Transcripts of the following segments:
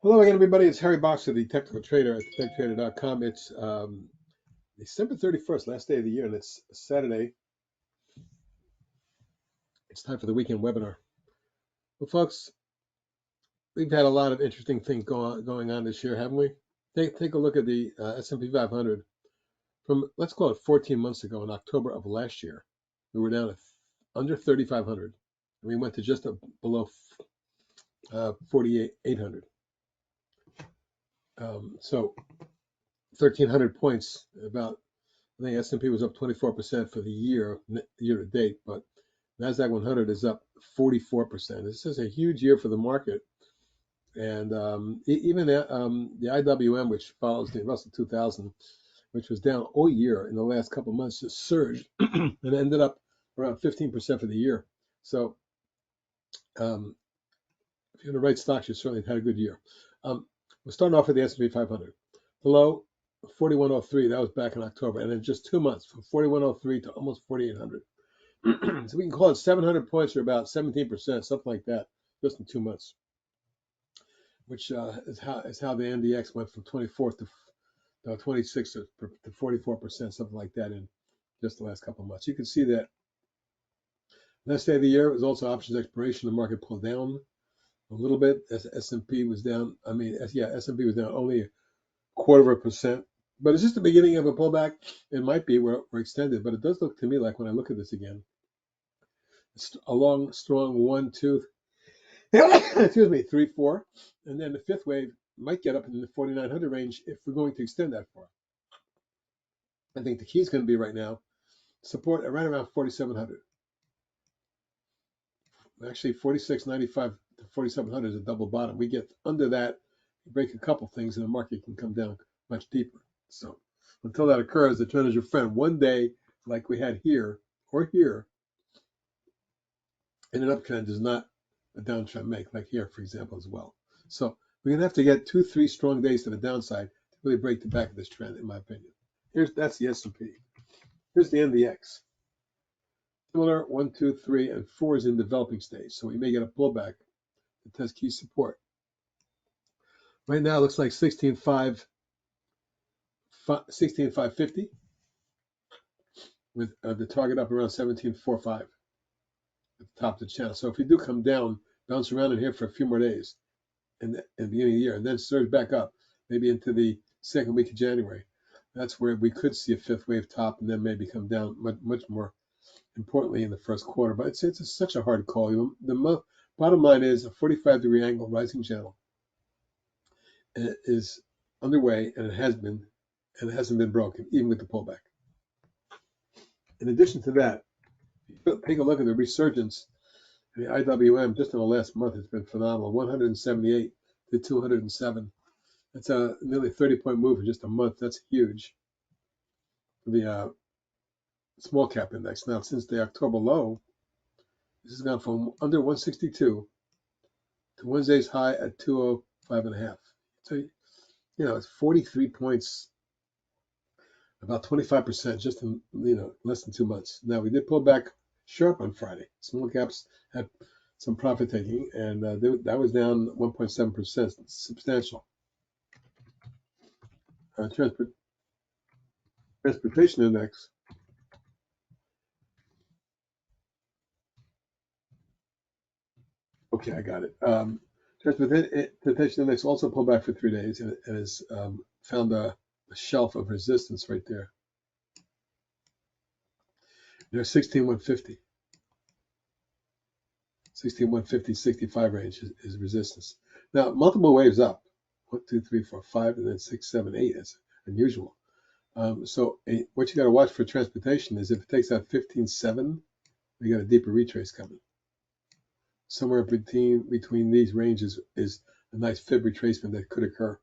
Hello again, everybody. It's Harry Boxer, the technical trader at thetechtrader.com. It's December 31st, last day of the year, and it's Saturday. It's time for the weekend webinar. Well, folks, we've had a lot of interesting things going on this year, haven't we? Take a look at the S&P 500 from, let's call it 14 months ago in October of last year. We were down at under 3,500. We went to just below 4,800. So 1,300 points, about, I think S&P was up 24% for the year to date, but Nasdaq 100 is up 44%. This is a huge year for the market, and even the IWM, which follows the Russell 2000, which was down all year in the last couple of months, just surged and ended up around 15% for the year. So if you're in the right stocks, you certainly had a good year. We're starting off with the S&P 500. Below 4103, that was back in October, and in just 2 months, from 4103 to almost 4800. So we can call it 700 points, or about 17%, something like that, just in 2 months, which is how the NDX went from 24th to 26 to 44%, something like that, in just the last couple of months. You can see that last day of the year was also options expiration. The market pulled down a little bit. S&P was down. S&P was down only 0.25%. But is this the beginning of a pullback? It might be. We're extended, but it does look to me like, when I look at this again, it's a long, strong 1, 2, excuse me, 3, 4, and then the fifth wave might get up in the 4,900 range if we're going to extend that far. I think the key is going to be right now support right around 4,700. Actually, 46.95 to 4,700 is a double bottom. We get under that, break a couple things, and the market can come down much deeper. So until that occurs, the trend is your friend. One day, like we had here or here, in an uptrend does not a downtrend make, like here, for example, as well. So we're going to have to get 2, 3 strong days to the downside to really break the back of this trend, in my opinion. That's the S&P. Here's the NDX. Similar, 1, 2, 3, and 4 is in developing stage. So we may get a pullback to test key support. Right now, it looks like 16,550 with the target up around 17,45 at the top of the channel. So if we do come down, bounce around in here for a few more days in the beginning of the year, and then surge back up, maybe into the second week of January, that's where we could see a fifth wave top, and then maybe come down much more importantly in the first quarter. But it's such a hard call. The bottom line is a 45-degree angle rising channel is underway, and it has been, and it hasn't been broken, even with the pullback. In addition to that, take a look at the resurgence. The IWM just in the last month has been phenomenal. 178 to 207. That's a nearly 30-point move in just a month. That's huge for the small cap index. Now, since the October low, this has gone from under 162 to Wednesday's high at 205.5. So, it's 43 points, about 25%, just in less than 2 months. Now, we did pull back sharp on Friday. Small caps had some profit taking, and that was down 1.7%, substantial. Transportation index. Okay, I got it. Transportation index also pulled back for 3 days, and has found a shelf of resistance right there. There's 16,150. 16,150, 65 range is resistance. Now, multiple waves up. 1, 2, 3, 4, 5, and then 6, 7, 8. That's unusual. So what you got to watch for transportation is if it takes out 15.7, we got a deeper retrace coming. Somewhere between these ranges is a nice fib retracement that could occur.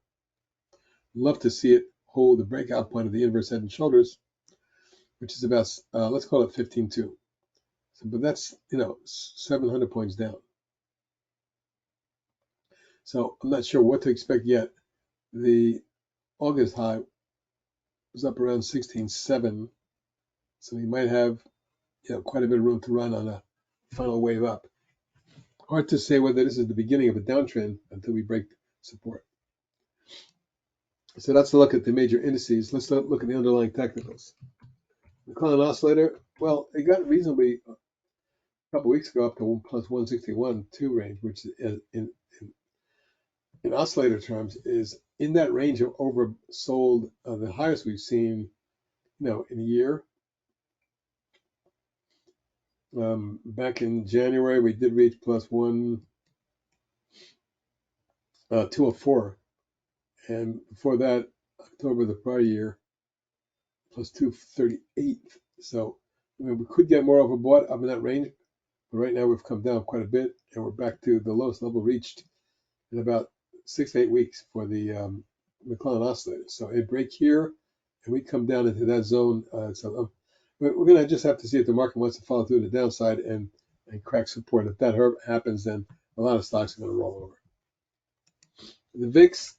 Love to see it hold the breakout point of the inverse head and shoulders, which is about, let's call it 15.2. So, but that's, 700 points down. So I'm not sure what to expect yet. The August high was up around 16.7. So you might have, quite a bit of room to run on a final wave up. Hard to say whether this is the beginning of a downtrend until we break support. So that's a look at the major indices. Let's look at the underlying technicals. The McClellan oscillator, well, it got reasonably a couple weeks ago up to plus 161.2 range, which in oscillator terms is in that range of oversold, the highest we've seen, in a year. Back in January, we did reach plus 204, and before that, October the prior year, plus 238. So we could get more overbought up in that range, but right now we've come down quite a bit, and we're back to the lowest level reached in about 6 to 8 weeks for the McClellan oscillator. So a break here, and we come down into that zone. So we're going to just have to see if the market wants to follow through the downside and crack support. If that happens, then a lot of stocks are going to roll over. The VIX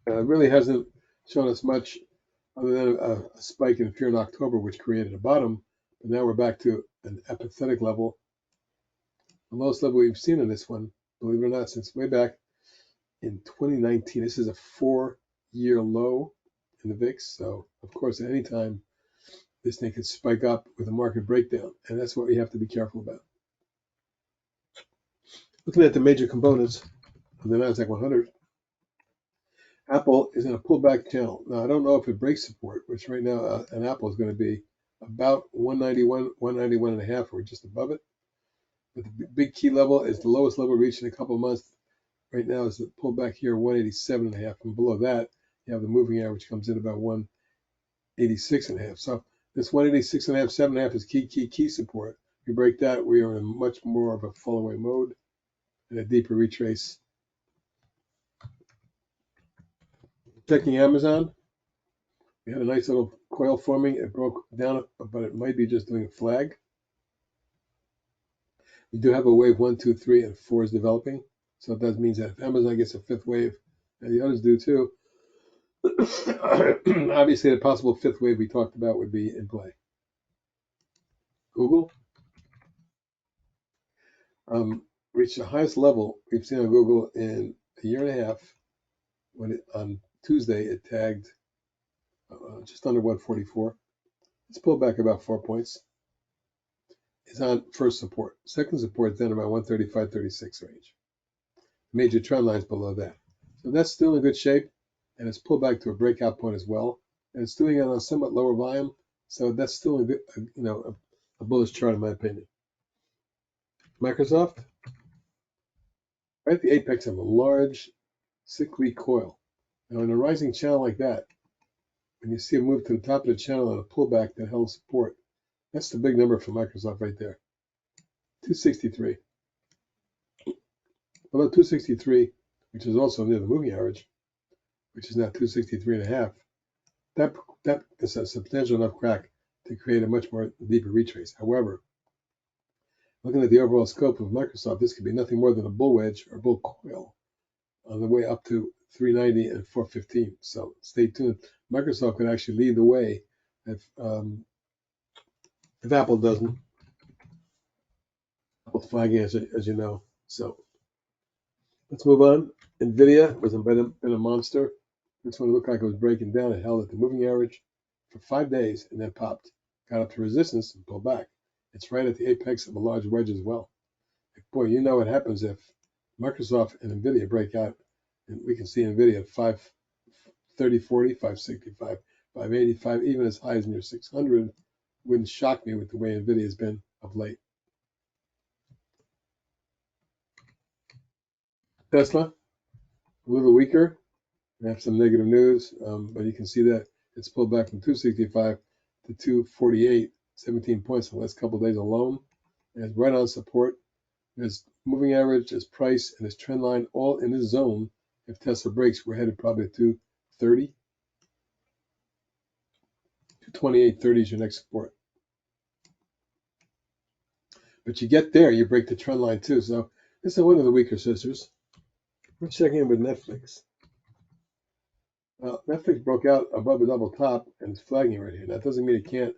really hasn't shown us much other than a spike in fear in October, which created a bottom. But now we're back to an apathetic level. The lowest level we've seen on this one, believe it or not, since way back in 2019. This is a 4-year low in the VIX. So, of course, at any time, this thing could spike up with a market breakdown. And that's what we have to be careful about. Looking at the major components of the Nasdaq 100, Apple is in a pullback channel. Now, I don't know if it breaks support, which right now an Apple is going to be about 191, 191 and a half, or just above it. But the big key level is the lowest level reached in a couple of months. Right now is the pullback here, 187 and a half. And below that, you have the moving average comes in about 186 and a half. So this 186 and a half, 7 and a half is key support. If you break that, we are in much more of a fall away mode and a deeper retrace. Checking Amazon, we had a nice little coil forming. It broke down, but it might be just doing a flag. We do have a wave 1, 2, 3, and 4 is developing. So that means that if Amazon gets a 5th wave, and the others do too, obviously the possible 5th wave we talked about would be in play. Google reached the highest level we've seen on Google in a year and a half when on Tuesday it tagged just under 144. It's pulled back about 4 points. It's on first support. Second support is then about 135.36 range. Major trend lines below that. So that's still in good shape, and it's pulled back to a breakout point as well. And it's doing it on a somewhat lower volume, so that's still a good, a bullish chart in my opinion. Microsoft, right at the apex of a large 6-week coil. Now in a rising channel like that, when you see a move to the top of the channel and a pullback that held support, that's the big number for Microsoft right there. 263. Below 263, which is also near the moving average, which is now 263 and a half, that is a substantial enough crack to create a much more deeper retrace. However, looking at the overall scope of Microsoft, this could be nothing more than a bull wedge or bull coil on the way up to 390 and 415. So stay tuned. Microsoft could actually lead the way if Apple doesn't. Apple's flagging, as you know. So let's move on. NVIDIA was been a monster. This one looked like it was breaking down. It held at the moving average for 5 days and then popped. Got up to resistance and pulled back. It's right at the apex of a large wedge as well. Boy, you know what happens if Microsoft and NVIDIA break out. And we can see NVIDIA at 530, 40, 565, 585, even as high as near 600. Wouldn't shock me with the way NVIDIA has been of late. Tesla, a little weaker. We have some negative news, but you can see that it's pulled back from 265 to 248, 17 points in the last couple of days alone. And it's right on support. There's moving average, there's price, and there's trend line all in this zone. If Tesla breaks, we're headed probably to 230. 228.30 is your next support. But you get there, you break the trend line too. So this is one of the weaker sisters. We're checking in with Netflix. Well, Netflix broke out above the double top and it's flagging right here. That doesn't mean it can't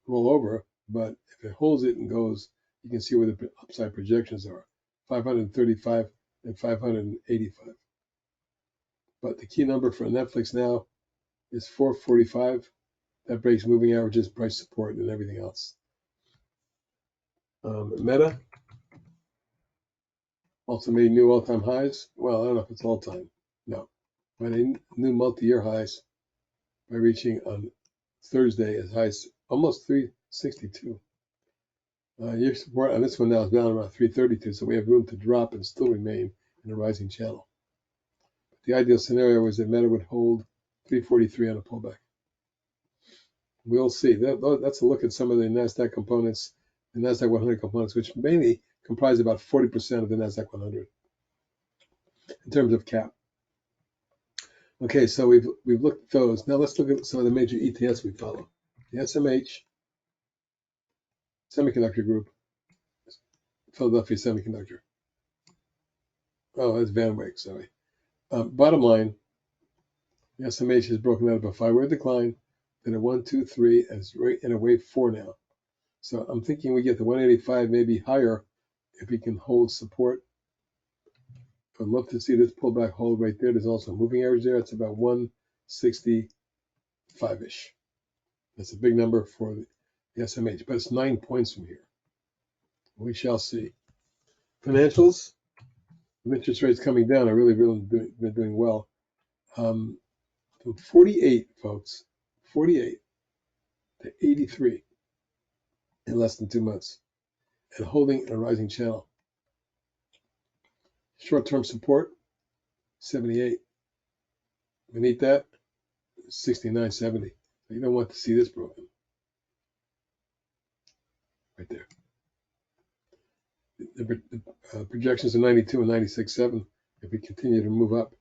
roll over, but if it holds it and goes, you can see where the upside projections are. 535 and 585. But the key number for Netflix now is 445. That breaks moving averages, price support, and everything else. Meta also made new all-time highs. Well, I don't know if it's all-time. No. But new multi-year highs by reaching on Thursday as high as almost 362. Year support on this one now is down around 332, so we have room to drop and still remain in a rising channel. But the ideal scenario was that Meta would hold 343 on a pullback. We'll see. That's a look at some of the Nasdaq components, the Nasdaq 100 components, which mainly comprise about 40% of the Nasdaq 100 in terms of cap. Okay, so we've looked at those. Now let's look at some of the major ETFs we follow. The SMH Semiconductor Group, Philadelphia Semiconductor. Oh, that's VanWyck, sorry. Bottom line, the SMH has broken out of a 5-wave decline, then a 1, 2, 3, and it's right in a wave 4 now. So I'm thinking we get the 185, maybe higher, if we can hold support. I'd love to see this pullback hold right there. There's also a moving average there. It's about 165-ish. That's a big number for the SMH, but it's 9 points from here. We shall see. Financials, with interest rates coming down, are really been doing well. From 48, folks, 48 to 83 in less than 2 months, and holding in a rising channel. Short-term support, 78. Beneath that, 69.70. You don't want to see this broken. Right there. The projections are 92 and 96.7 if we continue to move up.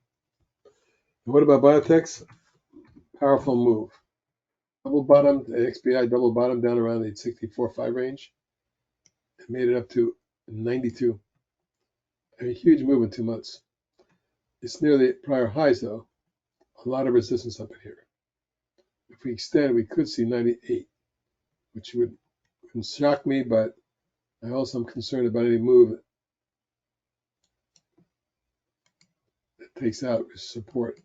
And what about biotechs? Powerful move. Double bottom, the XBI double bottom down around the 64.5 range. It made it up to 92. A huge move in 2 months. It's near the prior highs, though. A lot of resistance up in here. If we extend, we could see 98, which would shock me, but I also am concerned about any move that takes out support.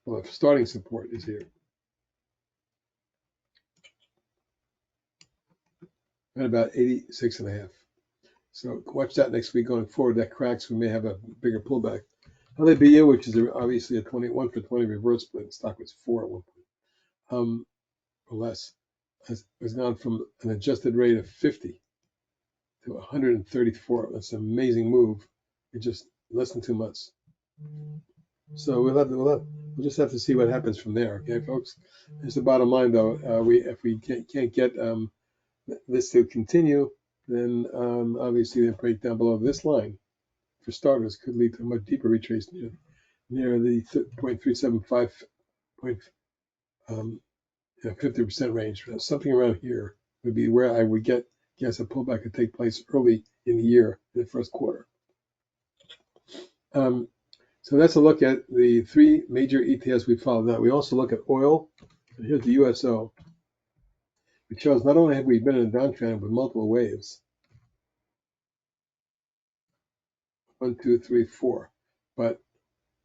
Well, if starting support is here. At about 86.5. So watch that next week going forward. That cracks, we may have a bigger pullback. LABU, which is obviously a 21 for 20 reverse split. The stock was 4 at one point, or less. Has gone from an adjusted rate of 50 to 134. That's an amazing move in just less than 2 months. So we'll just have to see what happens from there. Okay, folks. Here's the bottom line, though. If we can't get this to continue, then obviously the break down below this line, for starters, could lead to a much deeper retrace near the 0.375 50% range. Something around here would be where I would guess a pullback could take place early in the year, in the first quarter. So that's a look at the 3 major ETFs we follow. Now we also look at oil. And here's the USO. It shows not only have we been in a downtrend with multiple waves, 1, 2, 3, 4, but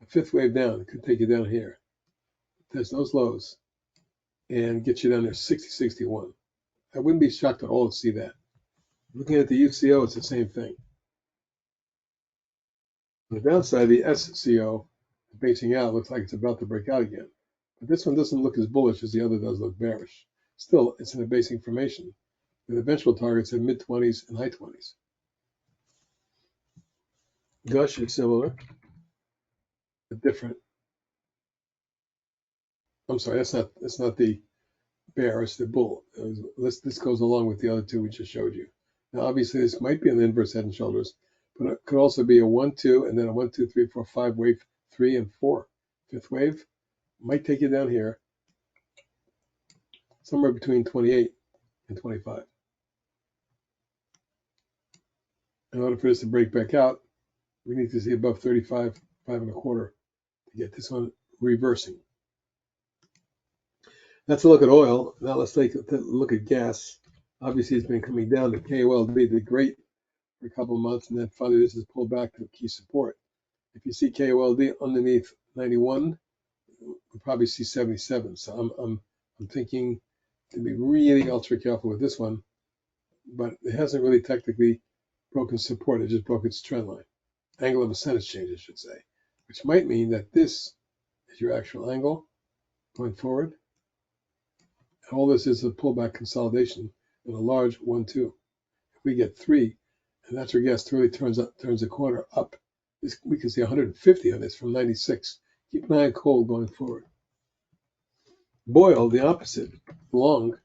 a 5th wave down, it could take you down here. Test those lows and get you down there 60, 61. I wouldn't be shocked at all to see that. Looking at the UCO, it's the same thing. On the downside, the SCO, basing out, looks like it's about to break out again. But this one doesn't look as bullish as the other does look bearish. Still, it's in a basing formation with eventual targets in mid-20s and high 20s. Gush is similar, but different. I'm sorry, that's not the bear, it's the bull. This goes along with the other 2 we just showed you. Now, obviously, this might be an inverse head and shoulders, but it could also be a 1, 2, and then a 1, 2, 3, 4, 5 wave 3 and 4. 5th wave might take you down here, somewhere between 28 and 25. In order for this to break back out, we need to see above 35, 5.25 to get this one reversing. That's a look at oil. Now let's take a look at gas. Obviously, it's been coming down. The KOLB did great for a couple of months, and then finally this is pulled back to key support. If you see KOLD underneath 91, we'll probably see 77. So I'm thinking to be really ultra careful with this one, but it hasn't really technically broken support. It just broke its trend line. Angle of percentage change, I should say, which might mean that this is your actual angle going forward. And all this is a pullback consolidation with a large 1-2. If we get 3, and that's your guess, really turns the corner up. We can see 150 on this from 96. Keep an eye on coal going forward. Oil, the opposite, long,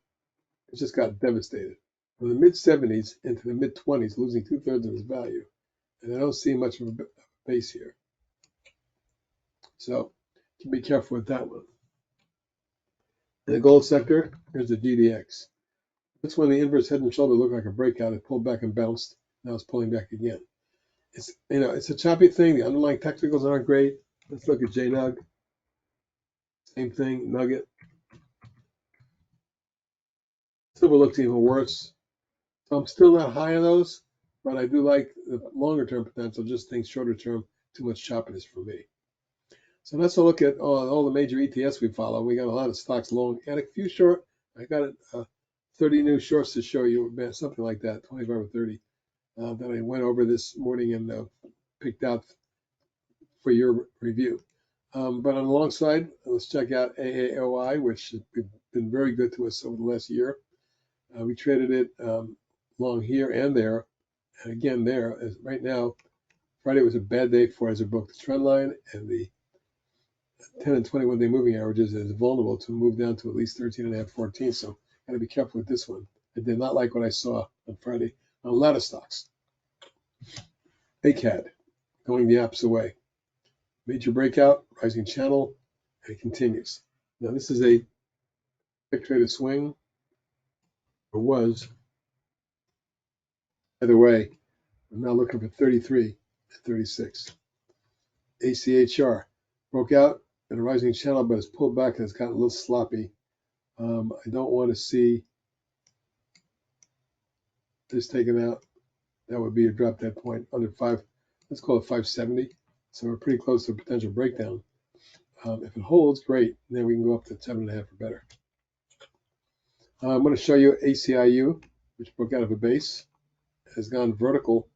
it just got devastated. From the mid-70s into the mid-20s, losing 2/3 of its value. And I don't see much of a base here. So be careful with that one. In the gold sector, here's the GDX. This one, the inverse head and shoulder looked like a breakout. It pulled back and bounced. Now it's pulling back again. It's a choppy thing. The underlying technicals aren't great. Let's look at JNUG. Same thing, Nugget. Silver looks even worse. So I'm still not high on those, but I do like the longer term potential. Just think shorter term, too much choppiness for me. So let's look at all the major ETFs we follow. We got a lot of stocks long and a few short. I got 30 new shorts to show you, something like that, 25 or 30, that I went over this morning and picked out for your review. But on the long side, let's check out AAOI, which has been very good to us over the last year. We traded it long here and there, and again there. Right now, Friday was a bad day for it as it broke the trend line, and the 10 and 21-day moving averages is vulnerable to move down to at least 13.5, 14. So got to be careful with this one. I did not like what I saw on Friday on a lot of stocks. ACAD going the opposite way. Major breakout, rising channel, and it continues. Now this is a big traded swing, or was. Either way, I'm now looking for 33 and 36. ACHR broke out in a rising channel, but it's pulled back and it's gotten a little sloppy. I don't want to see this taken out. That would be a drop dead point under 5. Let's call it 570. So we're pretty close to a potential breakdown. If it holds, great. Then we can go up to 7.5 or better. I'm going to show you ACIU, which broke out of a base, has gone vertical.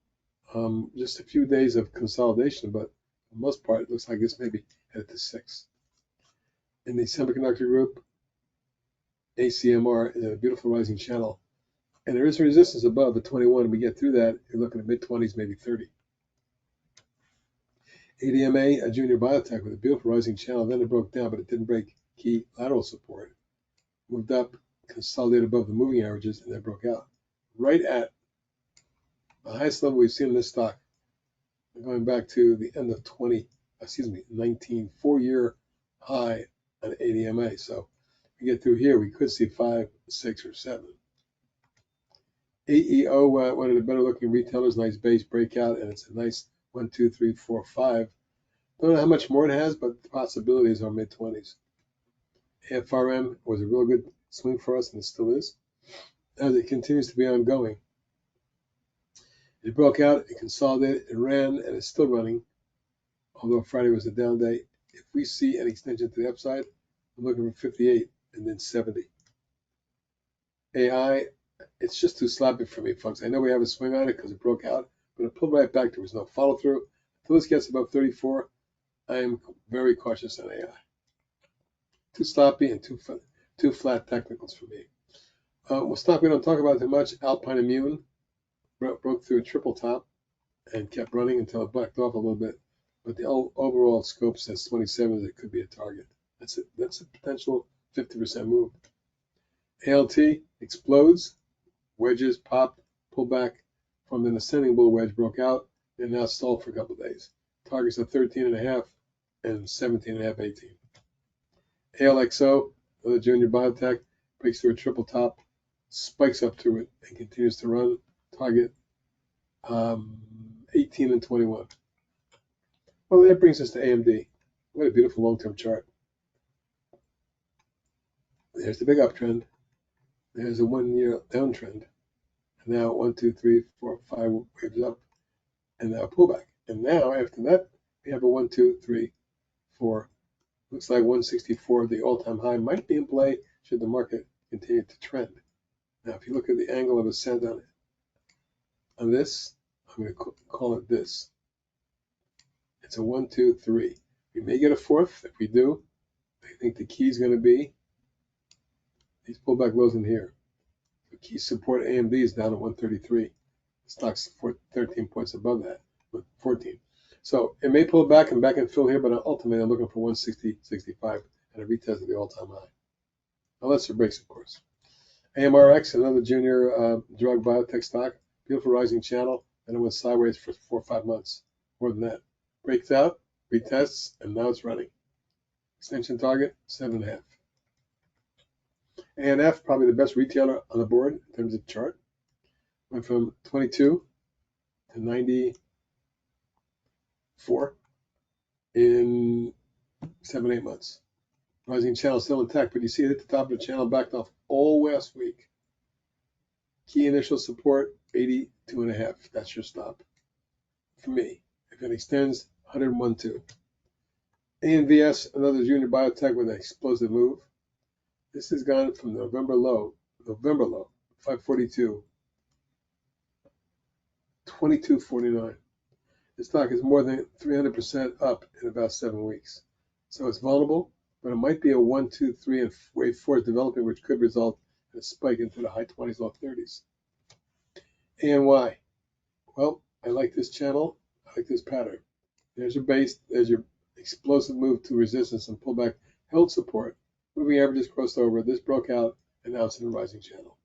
Just a few days of consolidation, but for the most part, it looks like it's maybe headed to 6. In the semiconductor group, ACMR is in a beautiful rising channel. And there is resistance above at 21. We get through that, you're looking at mid-20s, maybe 30. ADMA, a junior biotech with a beautiful rising channel. Then it broke down, but it didn't break key lateral support. Moved up, consolidated above the moving averages, and then broke out. Right at the highest level we've seen in this stock, going back to the end of 19, 4-year high on ADMA. So if we get through here, we could see 5, 6, or 7. AEO, one of the better looking retailers, nice base breakout, and it's a nice 1, 2, 3, 4, 5. Don't know how much more it has, but the possibilities are mid-20s. AFRM was a real good swing for us, and it still is, as it continues to be ongoing. It broke out, it consolidated, it ran, and it's still running, although Friday was a down day. If we see an extension to the upside, I'm looking for 58 and then 70. AI, it's just too sloppy for me, folks. I know we have a swing on it because it broke out, but it pulled right back. There was no follow through. Until this gets above 34, I am very cautious on AI. Too sloppy and too flat technicals for me. We'll stop. We don't talk about it too much. Alpine Immune broke through a triple top and kept running until it backed off a little bit. But the overall scope says 27. It could be a target. That's it. That's a potential 50% move. ALT explodes. Wedges pop, pull back from an ascending bull wedge, broke out, and now stalled for a couple of days. Targets are 13.5 and 17.5, 18. ALXO, another junior biotech, breaks through a triple top, spikes up to it, and continues to run. Target 18 and 21. Well, that brings us to AMD. What a beautiful long-term chart. There's the big uptrend. There's a 1-year downtrend. And now 1, 2, 3, 4, 5 waves up, and now pullback. And now after that, we have a 1, 2, 3, 4. Looks like 164, the all-time high, might be in play should the market continue to trend. Now, if you look at the angle of ascent on this, I'm going to call it this. It's a 1, 2, 3. We may get a fourth. If we do, I think the key is going to be these pullback lows in here. The key support AMD is down at 133. The stock's 13 points above that, with 14. So it may pull back and fill here, but ultimately I'm looking for 160, 65 and a retest of the all-time high. Unless it breaks, of course. AMRX, another junior drug biotech stock, beautiful rising channel, and it went sideways for 4 or 5 months, more than that. Breaks out, retests, and now it's running. Extension target, 7.5. ANF, probably the best retailer on the board in terms of chart. Went from 22 to 94 in 7-8 months. Rising channel still intact, but you see it at the top of the channel, backed off all last week. Key initial support, 82.5. That's your stop for me. If it extends, 101.2. ANVS, another junior biotech with an explosive move. This has gone from November low, 542, 22.49. The stock is more than 300% up in about 7 weeks. So it's vulnerable, but it might be a 1, 2, 3, and wave 4 is developing, which could result in a spike into the high 20s, low 30s. ANY. Well, I like this channel. I like this pattern. There's your base. There's your explosive move to resistance and pullback, held support. Moving averages crossed over. This broke out, and now it's in a rising channel.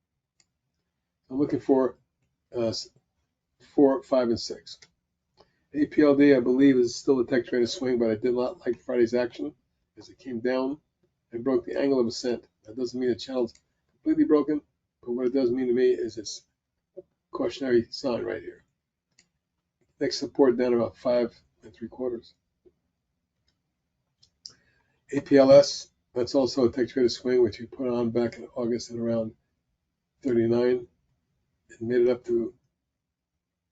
I'm looking for 4, 5, and 6. APLD, I believe, is still a tech trader swing, but I did not like Friday's action as it came down and broke the angle of ascent. That doesn't mean the channel's completely broken, but what it does mean to me is it's a cautionary sign right here. Next support down about 5 3/4. APLS, that's also a tech trader swing, which we put on back in August at around 39 and made it up to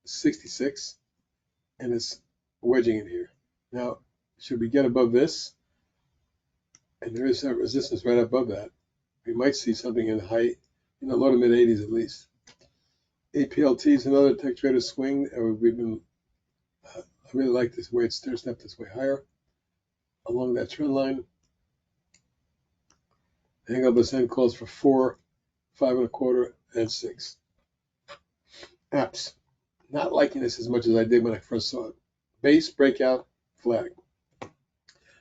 66, and it's wedging in here. Now, should we get above this, and there is a resistance right above that, we might see something in the high, in the low to mid 80s at least. APLT is another tech trader swing. I really like this way it stair stepped this way higher along that trend line. The angle of ascent calls for 4, 5 1/4, and 6. Apps. Not liking this as much as I did when I first saw it. Base, breakout, flag.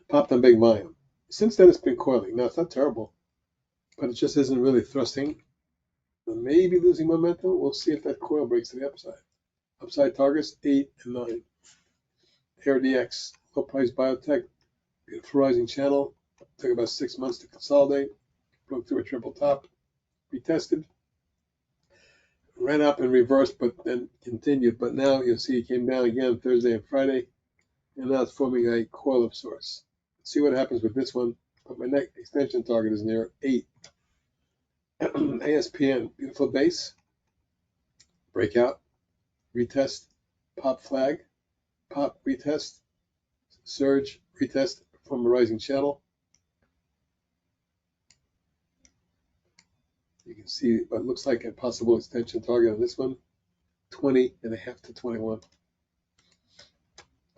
Popped on big volume. Since then, it's been coiling. Now, it's not terrible, but it just isn't really thrusting. Maybe losing momentum. We'll see if that coil breaks to the upside. Upside targets, 8 and 9. AirDX, low price biotech, beautiful rising channel. Took about 6 months to consolidate. Broke through a triple top. Retested. Ran up and reversed, but then continued. But now you'll see it came down again Thursday and Friday, and now it's forming a coil of sorts. Let's see what happens with this one. But my next extension target is near 8. ASPN, beautiful base, breakout, retest, pop flag, pop retest, surge, retest from a rising channel. You can see what looks like a possible extension target on this one, 20.5 to 21.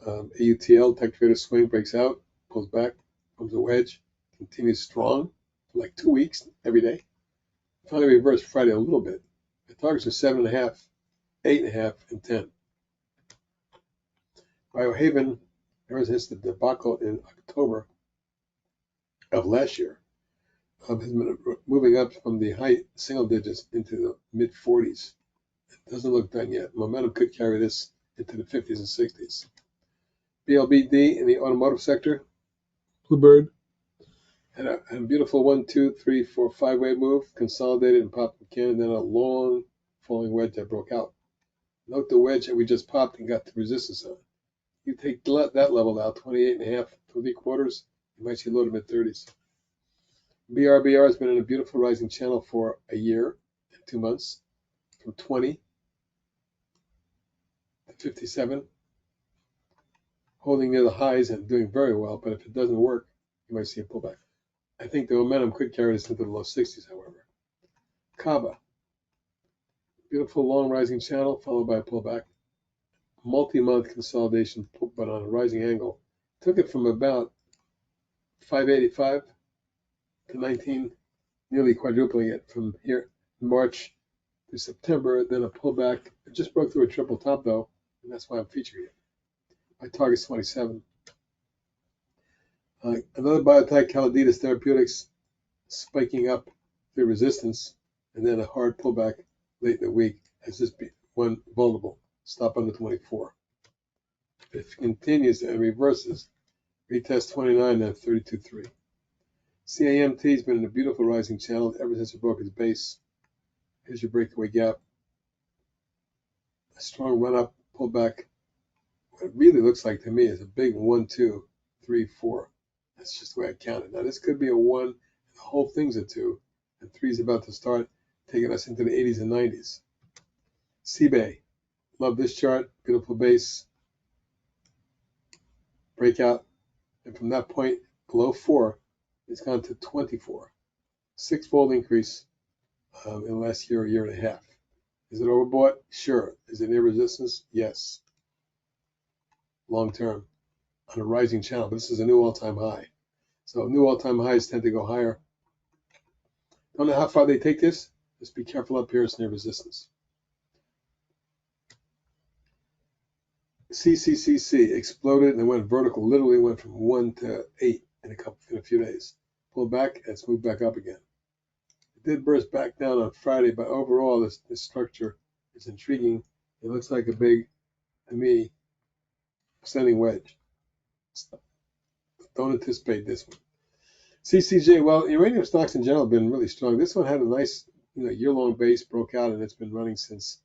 AUTL, tech trader swing, breaks out, pulls back, comes a wedge, continues strong for like 2 weeks every day. Finally reversed Friday a little bit. The targets are 7.5, 8.5, and 10. Biohaven, ever since the debacle in October of last year, has been moving up from the high single digits into the mid 40s. It doesn't look done yet. Momentum could carry this into the 50s and 60s. BLBD in the automotive sector, Bluebird, had a beautiful 1, 2, 3, 4, 5 way move, consolidated and popped again, and then a long falling wedge that broke out. Note the wedge that we just popped and got the resistance on. You take that level out, 28.5 3/4, you might see low to mid 30s. BRBR has been in a beautiful rising channel for a year and 2 months. from 20 to 57, holding near the highs and doing very well. But if it doesn't work, you might see a pullback. I think the momentum could carry this into the low 60s, however. Kaba, beautiful long rising channel followed by a pullback. Multi-month consolidation, but on a rising angle. Took it from about 585 to 19, nearly quadrupling it from here March to September. Then a pullback. It just broke through a triple top though, and that's why I'm featuring it. My target's 27. Another biotech, Caladitas Therapeutics, spiking up through resistance, and then a hard pullback late in the week has just been one vulnerable. Stop under 24. If it continues and reverses, retest 29 at 32.3. CAMT has been in a beautiful rising channel ever since it broke its base. Here's your breakaway gap. A strong run up, pullback. What it really looks like to me is a big 1, 2, 3, 4. That's just the way I count it. Now this could be a 1, and the whole thing's a 2, and 3 is about to start taking us into the 80s and 90s. CBay, love this chart, beautiful base, breakout, and from that point below 4, it's gone to 24. 6-fold increase in the last year and a half. Is it overbought? Sure. Is it near resistance? Yes. Long term on a rising channel, but this is a new all-time high. So new all-time highs tend to go higher. Don't know how far they take this. Just be careful up here. It's near resistance. CCCC exploded and went vertical. Literally went from 1 to 8 in a few days. Pulled back and it's moved back up again. It did burst back down on Friday, but overall this structure is intriguing. It looks like a big, to me, extending wedge. Don't anticipate this one. CCJ, well, uranium stocks in general have been really strong. This one had a nice, year-long base, broke out, and it's been running since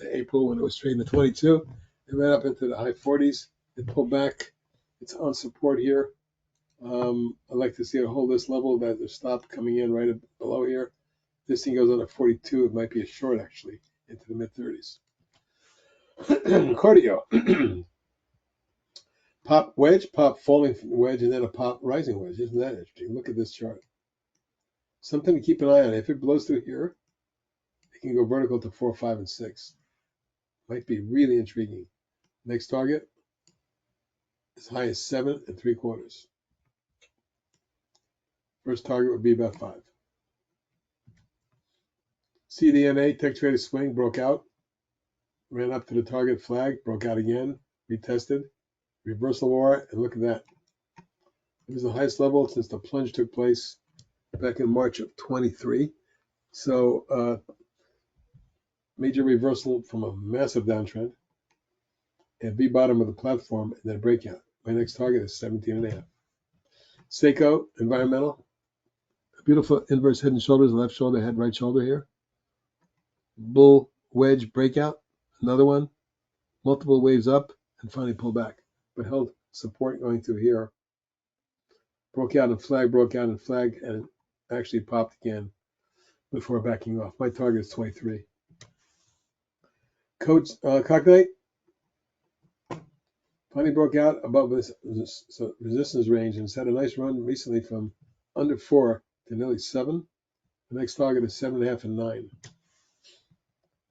April when it was trading at 22. It ran up into the high 40s. It pulled back. It's on support here. I'd like to see it hold this level that there's stop coming in right below here. This thing goes under 42. It might be a short actually into the mid 30s. Cardio. Pop wedge, pop falling wedge, and then a pop rising wedge. Isn't that interesting? Look at this chart. Something to keep an eye on. If it blows through here, it can go vertical to 4, 5, and 6. Might be really intriguing. Next target, as high as 7 3/4. First target would be about 5. CDNA, tech traded swing, broke out, ran up to the target flag, broke out again, retested, reversal war, and look at that. It was the highest level since the plunge took place back in March of 23. So major reversal from a massive downtrend and B bottom of the platform and then breakout. My next target is 17.5. Seiko, environmental, beautiful inverse head and shoulders, left shoulder, head, right shoulder here. Bull wedge breakout, another one, multiple waves up, and finally pull back, but held support going through here. Broke out and flag, and actually popped again before backing off. My target is 23. Cognite finally broke out above this resistance range and it's had a nice run recently from under 4 to nearly 7. The next target is 7.5 and 9.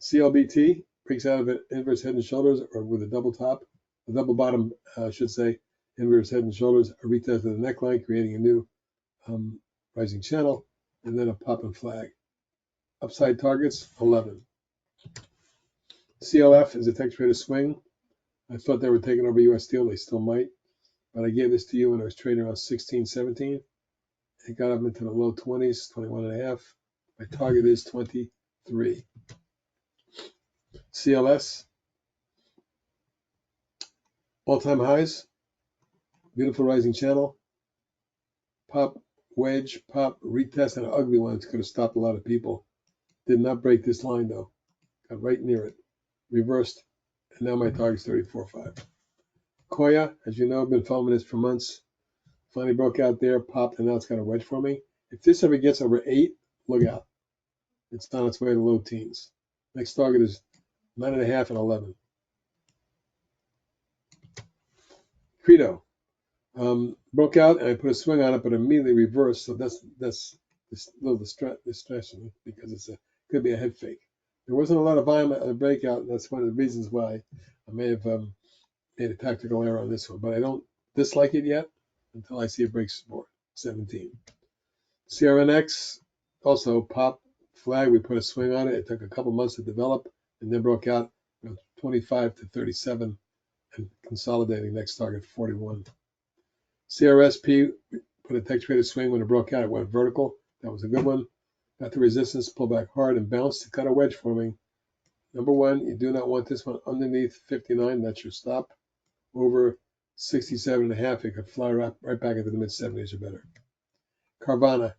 CLBT breaks out of it inverse head and shoulders or with a double top, a double bottom, I should say, inverse head and shoulders, a retest of the neckline, creating a new rising channel, and then a pop and flag. Upside targets, 11. CLF is a tech traded swing. I thought they were taking over U.S. Steel. They still might. But I gave this to you when I was trading around 16, 17. It got up into the low 20s, 21.5. My target is 23. CLS, all-time highs, beautiful rising channel, pop, wedge, pop, retest, and an ugly one. It could have stopped a lot of people. Did not break this line though. Got right near it. Reversed, and now my target is 34.5. Koya, as you know, I've been following this for months. Finally broke out there, popped, and now it's got a wedge for me. If this ever gets over 8, look out. It's on its way to low teens. Next target is 9.5 and 11. Credo broke out and I put a swing on it, but immediately reversed. So that's this little distraction because could be a head fake. There wasn't a lot of volume at the breakout. That's one of the reasons why I may have made a tactical error on this one, but I don't dislike it yet until I see it break support 17. CRNX also pop flag. We put a swing on it. It took a couple months to develop and then broke out 25 to 37 and consolidating. Next target 41. CRSP put a tech traded swing when it broke out. It went vertical. That was a good one. Got the resistance, pulled back hard and bounced to cut a wedge forming. Number one, you do not want this one underneath 59. That's your stop. Over 67.5, it could fly right back into the mid-70s or better. Carvana.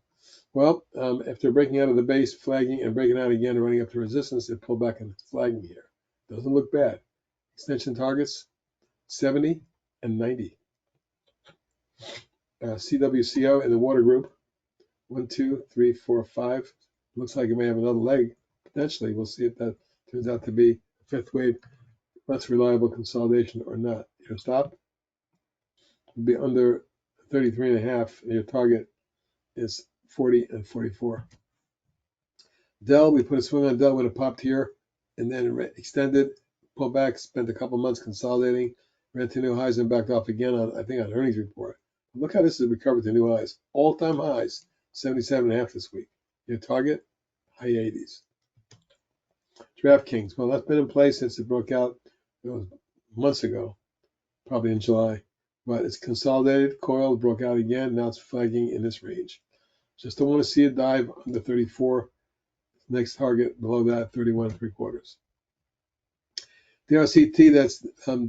Well, after breaking out of the base, flagging, and breaking out again, running up to resistance, it pulled back and flagging here. Doesn't look bad. Extension targets 70 and 90. CWCO in the water group 1, 2, 3, 4, 5. Looks like it may have another leg potentially. We'll see if that turns out to be a fifth wave, less reliable consolidation or not. Your stop will be under 33.5, and your target is 40 and 44. Dell, we put a swing on Dell when it popped here, and then extended, pulled back, spent a couple months consolidating, ran to new highs and backed off again on, I think, on earnings report. Look how this has recovered to new highs. All-time highs, 77.5 this week. Your target, high 80s. DraftKings, well, that's been in place since it broke out months ago, probably in July. But it's consolidated, coiled, broke out again. Now it's flagging in this range. Just don't want to see it dive under 34. Next target below that, 31 3/4. DRCT, that's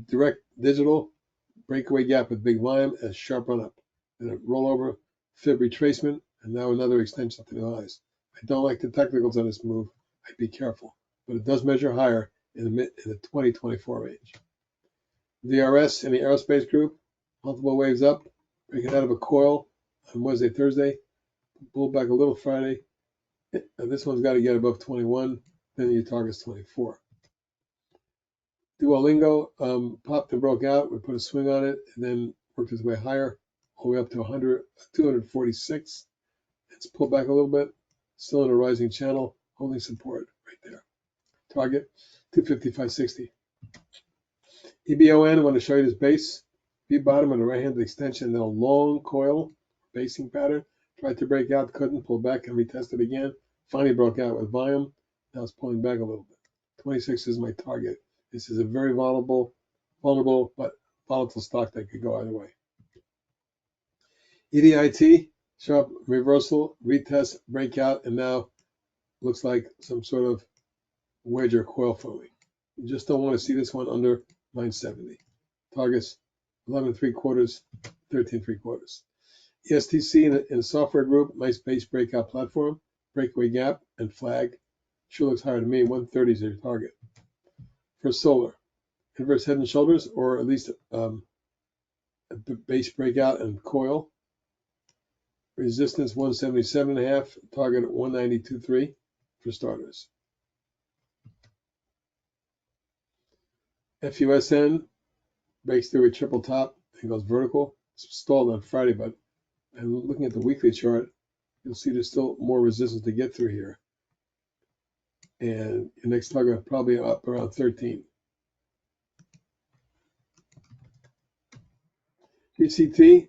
direct digital. Breakaway gap with big volume and sharp run up. And a rollover, fib retracement, and now another extension to the highs. I don't like the technicals on this move. I'd be careful. But it does measure higher in the 2024 range. DRS in the aerospace group, multiple waves up, breaking out of a coil on Wednesday, Thursday, pulled back a little Friday. This one's got to get above 21, then your target's 24. Duolingo popped and broke out. We put a swing on it and then worked its way higher, all the way up to 246. It's pulled back a little bit, still in a rising channel, holding support right there. Target 255.60. EBON, I want to show you this base. V bottom on the right-handed extension, then a long coil, basing pattern. Tried to break out, couldn't, pull back and retested again. Finally broke out with volume. Now it's pulling back a little bit. 26 is my target. This is a very vulnerable but volatile stock that could go either way. EDIT, sharp reversal, retest, breakout, and now looks like some sort of wedge or coil forming. You just don't want to see this one under 970. Targets 11 3/4, 13 3/4. ESTC in the software group, nice base breakout platform, breakaway gap, and flag. Sure looks higher to me. 130 is your target. For solar, inverse head and shoulders, or at least a base breakout and coil. Resistance 177.5, target at 192.3 for starters. FUSN breaks through a triple top and goes vertical. It's stalled on Friday, but I'm looking at the weekly chart. You'll see there's still more resistance to get through here. And your next target probably up around 13. GCT,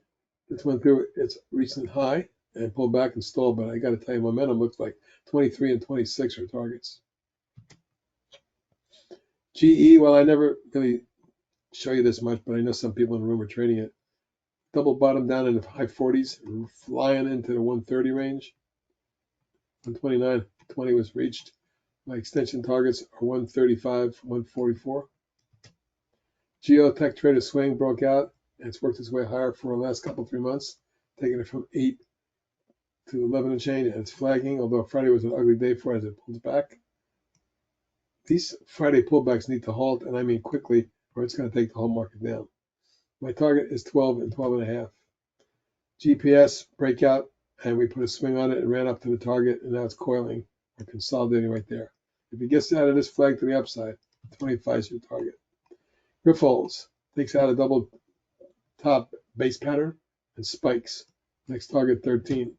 this went through its recent high and pulled back and stalled, but I got to tell you, momentum looks like 23 and 26 are targets. GE, well, I never really show you this much, but I know some people in the room are trading it. Double bottom down in the high 40s, flying into the 130 range. 129.20 was reached. My extension targets are 135, 144. Geotech Trader Swing broke out, and it's worked its way higher for the last couple, 3 months, taking it from 8 to 11 and change, and it's flagging, although Friday was an ugly day for it as it pulls back. These Friday pullbacks need to halt, and I mean quickly, or it's going to take the whole market down. My target is 12 and 12.5. GPS breakout, and we put a swing on it and ran up to the target, and now it's coiling or consolidating right there. If it gets out of this flag to the upside, 25 is your target. Grifols takes out a double top base pattern and spikes. Next target 13.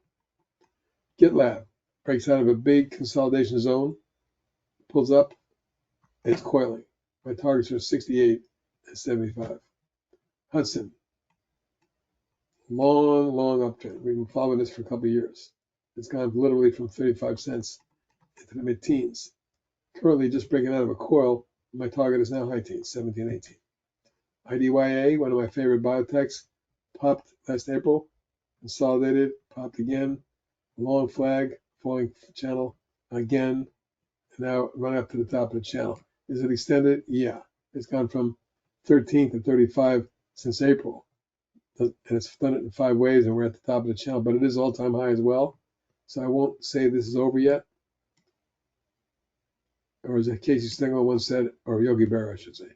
GitLab breaks out of a big consolidation zone, pulls up, and it's coiling. My targets are 68 and 75. Hudson, long uptrend. We've been following this for a couple of years. It's gone literally from 35 cents into the mid-teens. Currently just breaking out of a coil. My target is now high teens, 17, 18. IDYA, one of my favorite biotechs, popped last April, consolidated, popped again, long flag, falling channel again, and now run up to the top of the channel. Is it extended? Yeah. It's gone from 13 to 35 since April. And it's done it in 5 waves, and we're at the top of the channel, but it is all-time high as well. So I won't say this is over yet. Or as Casey Stengel once said, or Yogi Berra, I should say.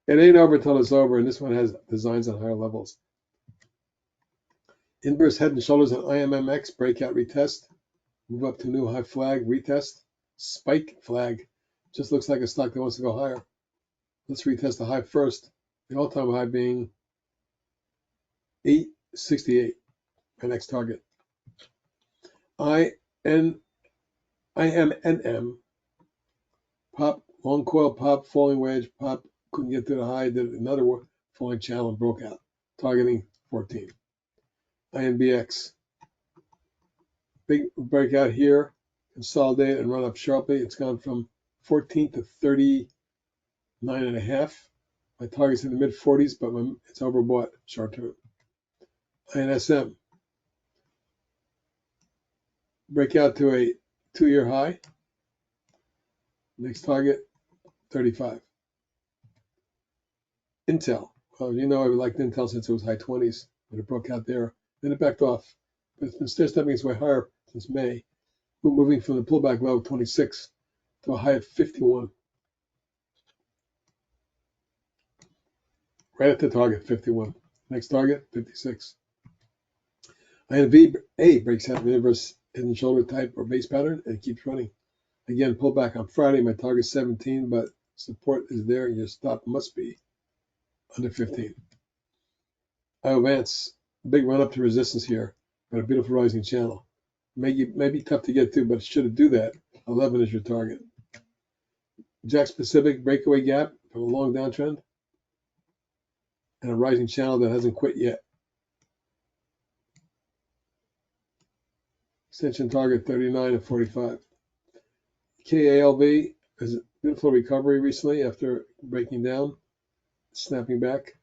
It ain't over until it's over, and this one has designs on higher levels. Inverse head and shoulders on IMMX, breakout retest. Move up to new high flag, retest. Spike flag. Just looks like a stock that wants to go higher. Let's retest the high first. The all-time high being 868, my next target. IMNM, pop, long coil pop, falling wedge, pop, couldn't get to the high, did another falling channel and broke out, targeting 14. INBX, big breakout here, consolidate and run up sharply. It's gone from 14 to 39.5. My target's in the mid 40s, but it's overbought short term. INSM, breakout to a 2-year high. Next target, 35. Intel, well, you know I liked Intel since it was high 20s, but it broke out there. Then it backed off. But it's been stair-stepping its way higher since May. We're moving from the pullback low of 26 to a high of 51. Right at the target, 51. Next target, 56. INVA breaks out the inverse head and shoulder type or base pattern and keeps running. Again, pullback on Friday. My target 17, but support is there. Your stop must be under 15. Iovance, big run up to resistance here, but a beautiful rising channel. Maybe tough to get to, but should it do that, 11 is your target. Jack Pacific, breakaway gap from a long downtrend and a rising channel that hasn't quit yet. Extension target 39 and 45. KALV has a beautiful recovery recently after breaking down, snapping back.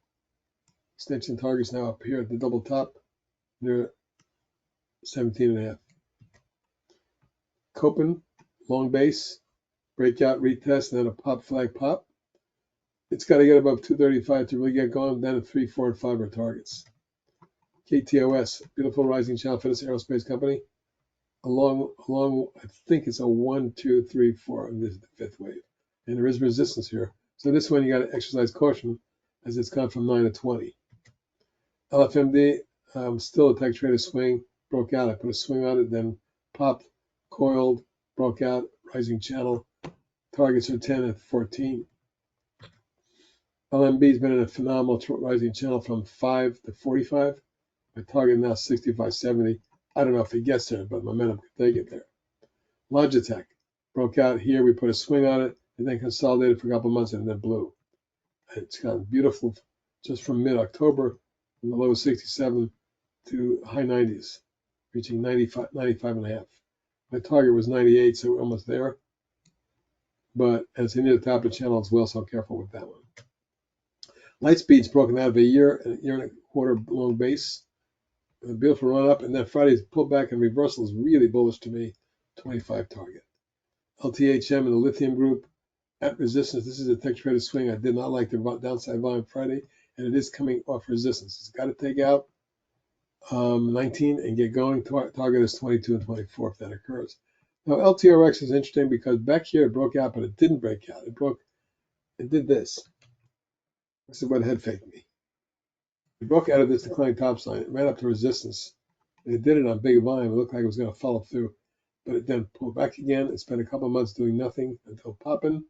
Extension target's now up here at the double top near 17.5. Copen, long base, breakout, retest, and then a pop flag pop. It's got to get above 235 to really get going. Then at 3, 4, and 5 are targets. KTOS, beautiful rising channel for this aerospace company. Along, I think it's a 1, 2, 3, 4, and this is the 5th wave. And there is resistance here. So this one you got to exercise caution as it's gone from 9 to 20. LFMD, still a tech trader swing, broke out. I put a swing on it, then popped, coiled, broke out, rising channel. Targets are 10 and 14. LMB's been in a phenomenal rising channel from 5 to 45. My target now 65.70. I don't know if it gets there, but momentum could take it there. Logitech broke out here. We put a swing on it and then consolidated for a couple months and then blew. It's gotten beautiful just from mid-October from the low of 67 to high 90s, reaching 95.5. My target was 98, so we're almost there. But as near the top of the channel as well, so careful with that one. Lightspeed's broken out of a year and a quarter long base. A beautiful run up, and then Friday's pullback and reversal is really bullish to me. 25 target. LTHM and the lithium group at resistance. This is a tech trader swing. I did not like the downside volume Friday, and it is coming off resistance. It's got to take out 19 and get going. Target is 22 and 24 if that occurs. Now LTRX is interesting because back here it broke out, but it didn't break out. It did this. This is what head faked me. It broke out of this declining top sign. It ran up to resistance. And it did it on big volume. It looked like it was going to follow through. but it then pulled back again and spent a couple of months doing nothing until popping,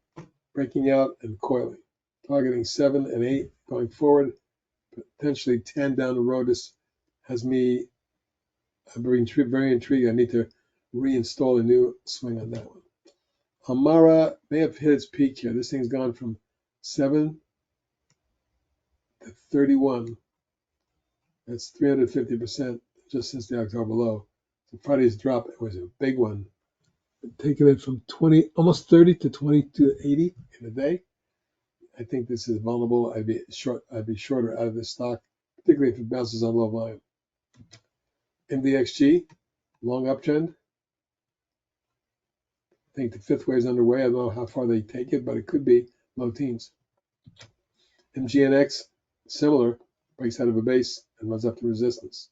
breaking out, and coiling. Targeting 7 and 8 going forward, potentially 10 down the road. This has me very intrigued. I need to reinstall a new swing on that one. Amara may have hit its peak here. This thing's gone from 7 to 31. That's 350% just since the October low. So Friday's drop, it was a big one. Taking it from 20, almost 30 to 22.80 in a day. I think this is vulnerable. I'd be shorter out of this stock, particularly if it bounces on low volume. MDXG, long uptrend. I think the fifth wave is underway. I don't know how far they take it, but it could be low teens. MGNX, similar, breaks out of a base and runs up to resistance.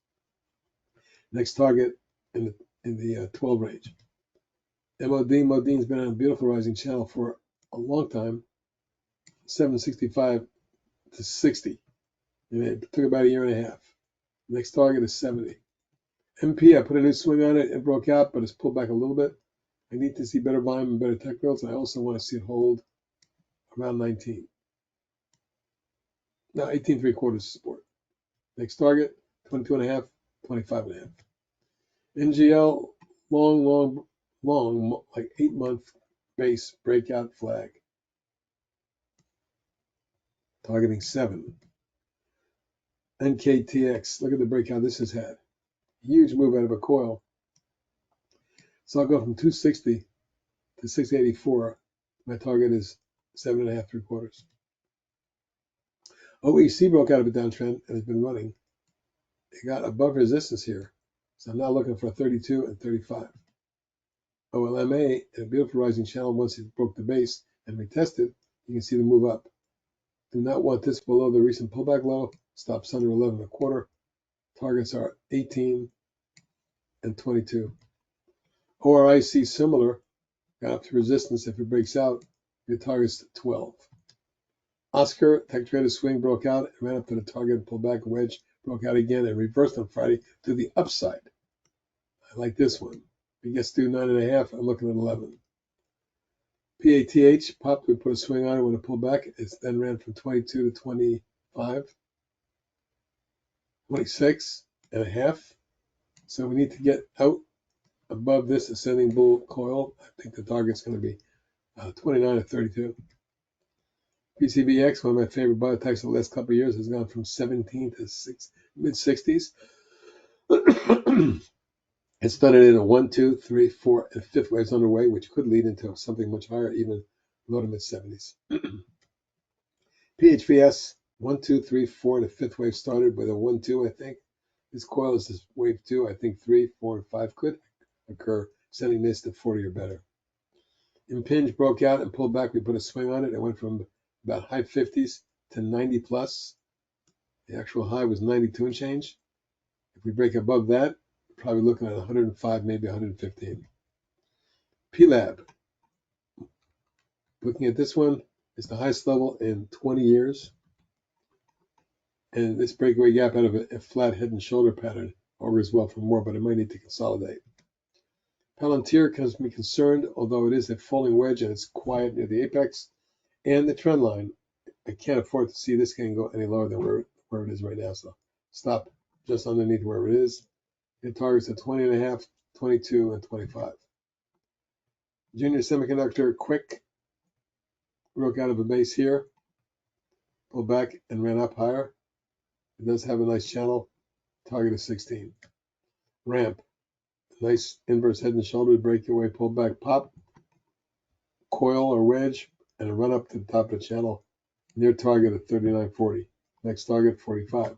Next target in the 12 range. Modine's been on a beautiful rising channel for a long time, 765 to 60. And it took about a year and a half. Next target is 70. MP, I put a new swing on it. It broke out, but it's pulled back a little bit. I need to see better volume and better technicals, and I also want to see it hold around 19. Now 18.75 support. Next target, 22.5, 25.5. NGL, long, like 8-month base breakout flag. Targeting 7. NKTX, look at the breakout this has had. Huge move out of a coil. So I'll go from 260 to 684. My target is 7.575. OEC broke out of a downtrend and has been running. It got above resistance here. So I'm now looking for 32 and 35. OLMA in a beautiful rising channel. Once it broke the base and retested, you can see the move up. Do not want this below the recent pullback low. Stops under 11.25. Targets are 18 and 22. ORIC similar. Got up to resistance. If it breaks out, your target's 12. Oscar, tech trader swing broke out and ran up to the target and pulled back. Wedge broke out again and reversed on Friday to the upside. I like this one. If it gets to 9.5, I'm looking at 11. PATH popped. We put a swing on it when it pulled back. It then ran from 22 to 25, 26.5. So we need to get out above this ascending bull coil. I think the target's going to be 29 to 32. PCBX, one of my favorite biotechs of the last couple of years, has gone from 17 to mid-60s. It's done it in a 1, 2, 3, 4, and fifth waves underway, which could lead into something much higher, even low to mid-70s. PHVS, 1, 2, 3, 4, and the fifth wave started with a 1, 2, I think. This coil is this wave 2. I think 3, 4, and 5 could occur, sending this to 40 or better. Impinge broke out and pulled back. We put a swing on it. It went from about high 50s to 90 plus. The actual high was 92 and change. If we break above that, we're probably looking at 105, maybe 115. PLAB. Looking at this one, it's the highest level in 20 years. And this breakaway gap out of a flat head and shoulder pattern augurs well for more, but it might need to consolidate. Palantir has me concerned, although it is a falling wedge and it's quiet near the apex and the trend line. I can't afford to see this can go any lower than where it is right now. So stop just underneath where it is. It targets at 20.5, 22, and 25. Junior Semiconductor, quick, broke out of a base here, pulled back and ran up higher. It does have a nice channel. Target is 16. Ramp, nice inverse head and shoulder breakaway, pull back, pop, coil or wedge, and a run up to the top of the channel. Near target at 39.40. Next target 45.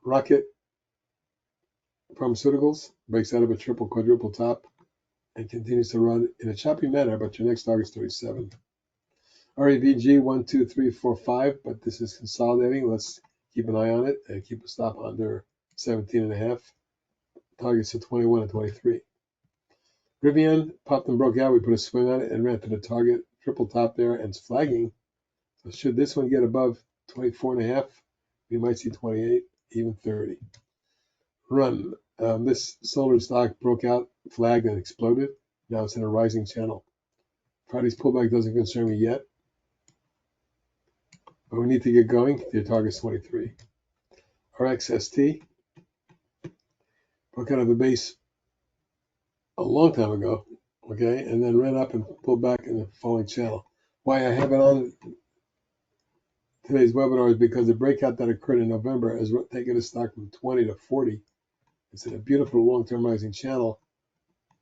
Rocket Pharmaceuticals breaks out of a triple quadruple top and continues to run in a choppy manner, but your next target is 37. REVG 1, 2, 3, 4, 5, but this is consolidating. Let's keep an eye on it and keep a stop under 17.5. Targets at 21 and 23. Rivian popped and broke out. We put a swing on it and ran to the target. Triple top there and it's flagging. So should this one get above 24.5, we might see 28, even 30. Run. This solar stock broke out flagged and exploded. Now it's in a rising channel. Friday's pullback doesn't concern me yet, but we need to get going. The target's 23. RXST broke out of the base a long time ago, okay, and then ran up and pulled back in the falling channel. Why I have it on today's webinar is because the breakout that occurred in November has taken the stock from 20 to 40. It's in a beautiful long-term rising channel.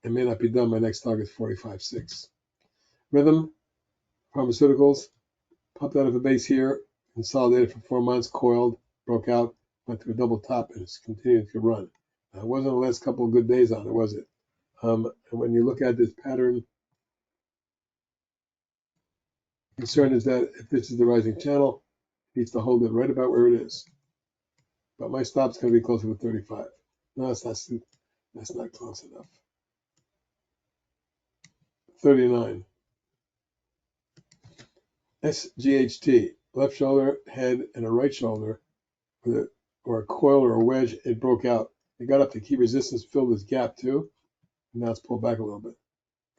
It may not be done. My next target is 45.6. Rhythm Pharmaceuticals popped out of a base here, consolidated for 4 months, coiled, broke out, went to a double top, and it's continuing to run. Now, it wasn't the last couple of good days on it, was it? And when you look at this pattern, the concern is that if this is the rising channel, it needs to hold it right about where it is. But my stop's going to be closer to 35. No, that's not close enough. 39. SGHT, left shoulder, head, and a right shoulder, or a coil or a wedge. It broke out. It got up to key resistance, filled this gap too, and now it's pulled back a little bit.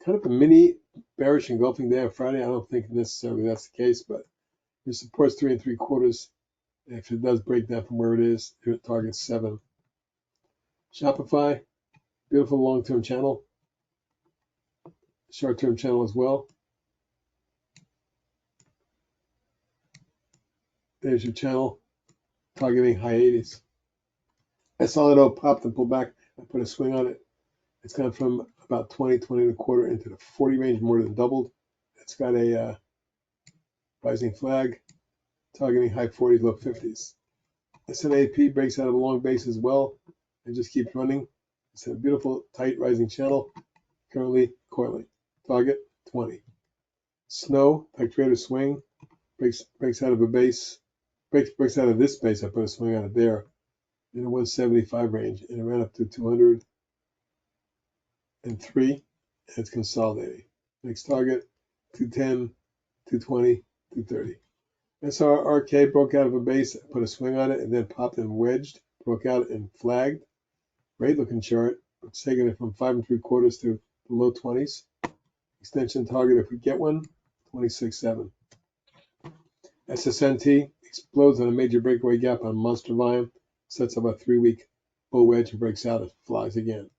Kind of a mini bearish engulfing day on Friday. I don't think necessarily that's the case, but it supports 3 3/4. If it does break down from where it is, it targets 7. Shopify, beautiful long-term channel, short-term channel as well. There's your channel, targeting high 80s. SLO popped and pulled back. I put a swing on it. It's gone from about 20, 20 and a quarter into the 40 range, more than doubled. It's got a rising flag, targeting high 40s, low 50s. SNAP breaks out of a long base as well and just keeps running. It's a beautiful, tight, rising channel, currently coiling. Target 20. Snow, Spectrator swing, breaks out of a base, breaks out of this base. I put a swing on it there in the 175 range, and it ran up to 203, and it's consolidating. Next target, 210, 220, 230. SRRK broke out of a base, put a swing on it, and then popped and wedged, broke out and flagged. Great looking chart. It's taking it from 5 3/4 to the low 20s. Extension target, if we get one, 26.7. SSNT explodes on a major breakaway gap on monster volume, sets up a 3-week bull wedge and breaks out. It flies again.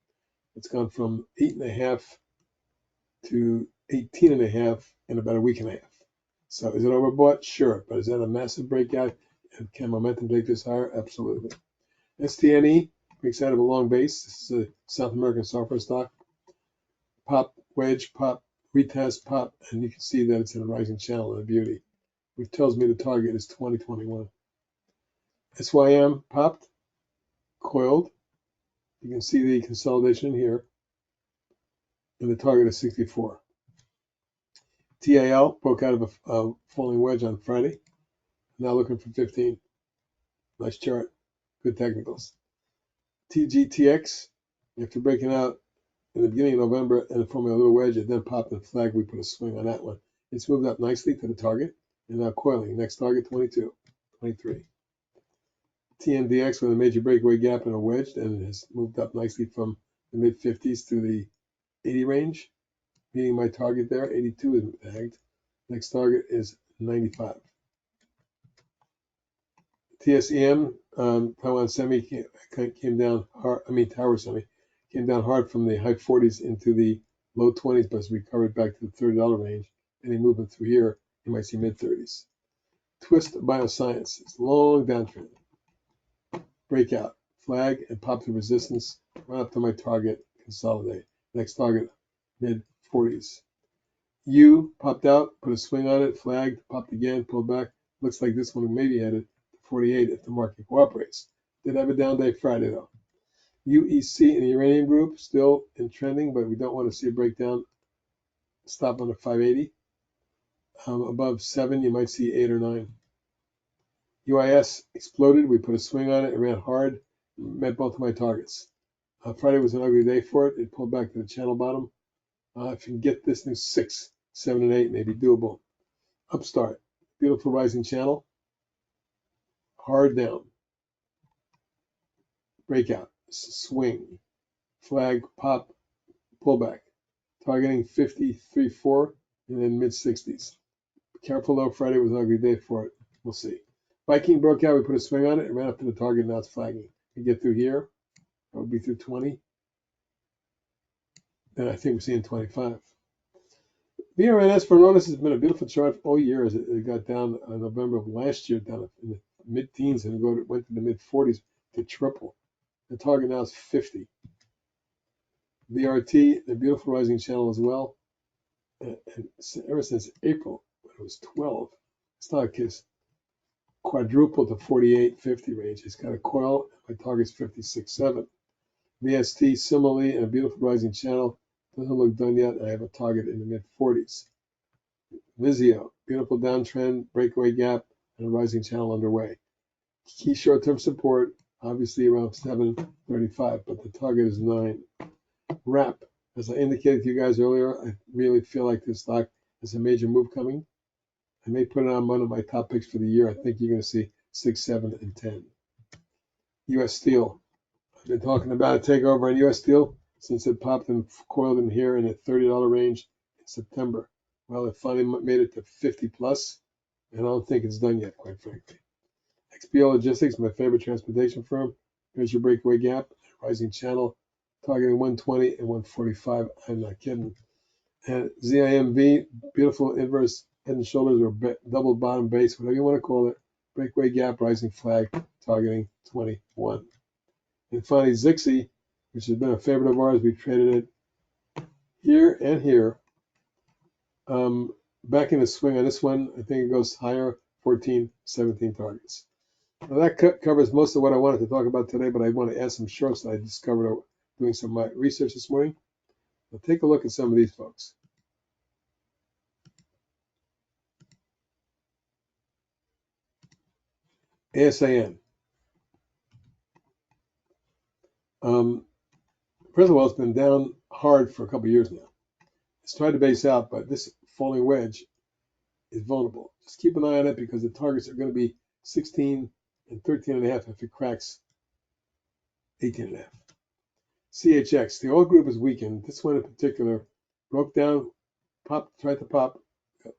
It's gone from 8.5 to 18.5 in about a week and a half. So is it overbought? Sure. But is that a massive breakout? And can momentum take this higher? Absolutely. STNE breaks out of a long base. This is a South American software stock. Pop, wedge, pop, retest, pop, and you can see that it's in a rising channel and a beauty, which tells me the target is 2021. SYM popped, coiled. You can see the consolidation here, and the target is 64. TAL broke out of a falling wedge on Friday. Now looking for 15. Nice chart. Good technicals. TGTX, after breaking out in the beginning of November and forming a little wedge, it then popped and flagged. We put a swing on that one. It's moved up nicely to the target and now coiling. Next target, 22, 23. TNDX with a major breakaway gap and a wedge, and it has moved up nicely from the mid 50s to the 80 range. Meeting my target there, 82 is tagged. Next target is 95. TSEM, Taiwan Semi came down hard. Tower Semi came down hard from the high 40s into the low 20s, but has recovered back to the $30 range. Any movement through here, you might see mid 30s. Twist Bioscience, it's a long downtrend. Breakout, flag, and pop to resistance. Run up to my target, consolidate. Next target, mid 40s. U popped out, put a swing on it, flagged, popped again, pulled back. Looks like this one may be headed to 48 if the market cooperates. Did have a down day Friday though. UEC in the uranium group still in trending, but we don't want to see a breakdown. Stop under 580. Above 7, you might see 8 or 9. UIS exploded. We put a swing on it. It ran hard. Met both of my targets. Friday was an ugly day for it. It pulled back to the channel bottom. If you can get this new 6, 7, and 8, maybe doable. Upstart, beautiful rising channel. Hard down. Breakout, swing, flag, pop, pullback, targeting 53.4 and then mid-60s. Careful though, Friday was an ugly day for it. We'll see. Viking broke out, we put a swing on it, and ran up to the target, now it's flagging. We get through here, that would be through 20. Then I think we're seeing 25. VRNS for notice has been a beautiful chart all year as it got down in November of last year, down in the mid-teens, and went to the mid-40s to triple. The target now is 50. VRT, the beautiful rising channel as well. And ever since April, when it was 12, stock is quadrupled to 48.50 range. It's got a coil. My target's 56.7. VST similarly in a beautiful rising channel. Doesn't look done yet. I have a target in the mid-40s. Vizio, beautiful downtrend, breakaway gap, and a rising channel underway. Key short-term support, obviously around 7.35, but the target is 9. WRAP, as I indicated to you guys earlier, I really feel like this stock has a major move coming. I may put it on one of my top picks for the year. I think you're going to see 6, 7, and 10. U.S. Steel. I've been talking about a takeover on U.S. Steel since it popped and coiled in here in a $30 range in September. Well, it finally made it to 50 plus, and I don't think it's done yet, quite frankly. XPO Logistics, my favorite transportation firm. Here's your breakaway gap, rising channel, targeting 120 and 145. I'm not kidding. And ZIMV, beautiful inverse head and shoulders or double bottom base, whatever you want to call it. Breakaway gap, rising flag, targeting 21. And finally, Zixi, which has been a favorite of ours. We've traded it here and here. Back in the swing on this one, I think it goes higher, 14, 17 targets. Now that covers most of what I wanted to talk about today, but I want to add some shorts that I discovered doing some of my research this morning. Now take a look at some of these folks. ASAN. First of all, it's been down hard for a couple of years now. It's tried to base out, but this falling wedge is vulnerable. Just keep an eye on it because the targets are going to be 16 and 13.5 if it cracks 18.5. CHX, the oil group is weakened. This one in particular broke down, popped, tried to pop,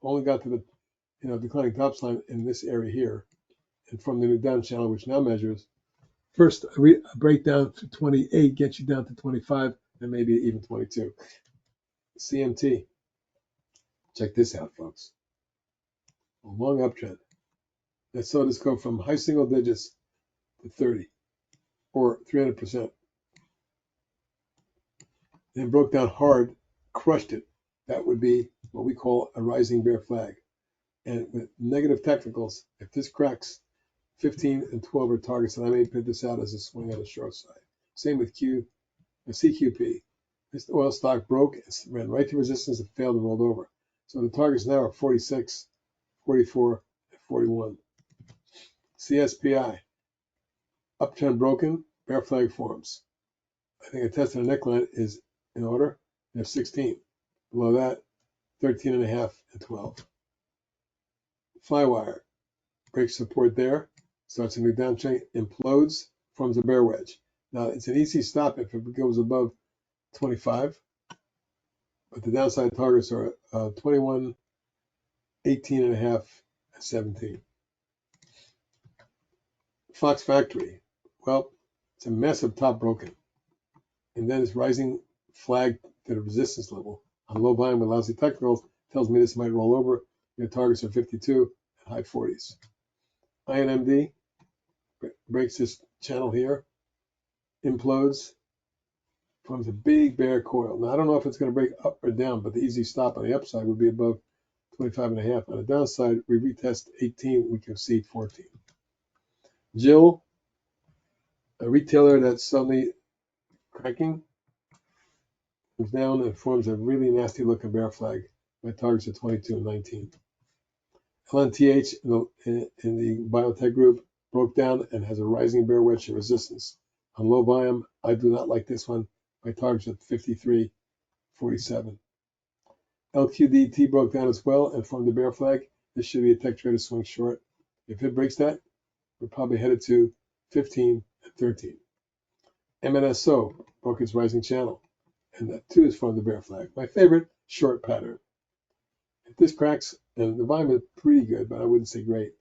only got to the declining tops line in this area here, and from the new down channel, which now measures. First, a breakdown to 28 gets you down to 25 and maybe even 22. CMT. Check this out, folks. A long uptrend. That saw this go from high single digits to 30 or 300%. Then broke down hard, crushed it. That would be what we call a rising bear flag. And with negative technicals, if this cracks 15 and 12 are targets, and I may put this out as a swing on the short side. Same with CQP. This oil stock broke, ran right to resistance, and failed and rolled over. So the targets now are 46, 44, and 41. CSPI, uptrend broken, bear flag forms. I think a test on the neckline is in order. There's 16. Below that, 13.5 and 12. Flywire, breaks support there. Starts a new downtrend, implodes, forms a bear wedge. Now, it's an easy stop if it goes above 25, but the downside targets are 21, 18.5, and 17. Fox Factory, well, it's a massive top broken, and then it's rising flag to the resistance level on low volume with lousy technicals. Tells me this might roll over. Your targets are 52 and high 40s. INMD breaks this channel here, implodes, forms a big bear coil. Now, I don't know if it's going to break up or down, but the easy stop on the upside would be above 25.5. On the downside, we retest 18, we can see 14. Jill, a retailer that's suddenly cracking, comes down and forms a really nasty looking bear flag. My targets are 22 and 19. LNTH in the biotech group broke down and has a rising bear wedge of resistance. On low volume, I do not like this one. My target's at 53, 47. LQDT broke down as well and formed a bear flag. This should be a tech trader swing short. If it breaks that, we're probably headed to 15 and 13. MNSO broke its rising channel and that 2 is from the bear flag. My favorite short pattern. If this cracks, and the volume is pretty good, but I wouldn't say great,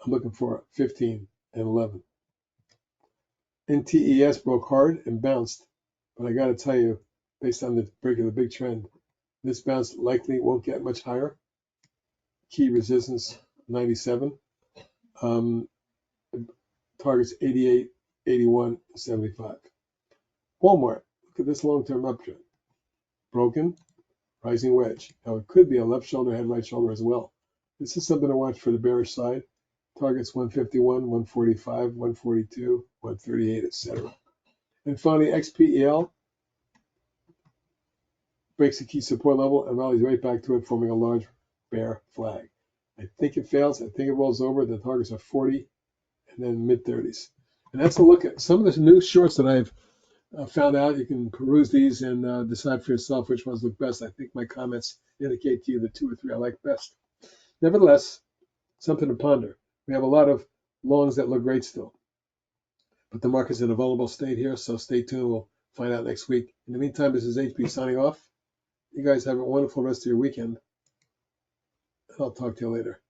I'm looking for 15 and 11. NTES broke hard and bounced, but I got to tell you, based on the break of the big trend, this bounce likely won't get much higher. Key resistance 97. Targets 88, 81, 75. Walmart, look at this long-term uptrend. Broken, rising wedge. Now it could be a left shoulder, head, right shoulder as well. This is something to watch for the bearish side. Targets 151, 145, 142, 138, etc. And finally, XPEL breaks the key support level and rallies right back to it, forming a large bear flag. I think it fails. I think it rolls over. The targets are 40 and then mid-30s. And that's a look at some of the new shorts that I've found out. You can peruse these and decide for yourself which ones look best. I think my comments indicate to you the 2 or 3 I like best. Nevertheless, something to ponder. We have a lot of longs that look great still. But the market's in a vulnerable state here, so stay tuned. We'll find out next week. In the meantime, this is HP signing off. You guys have a wonderful rest of your weekend. I'll talk to you later.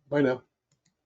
Bye now.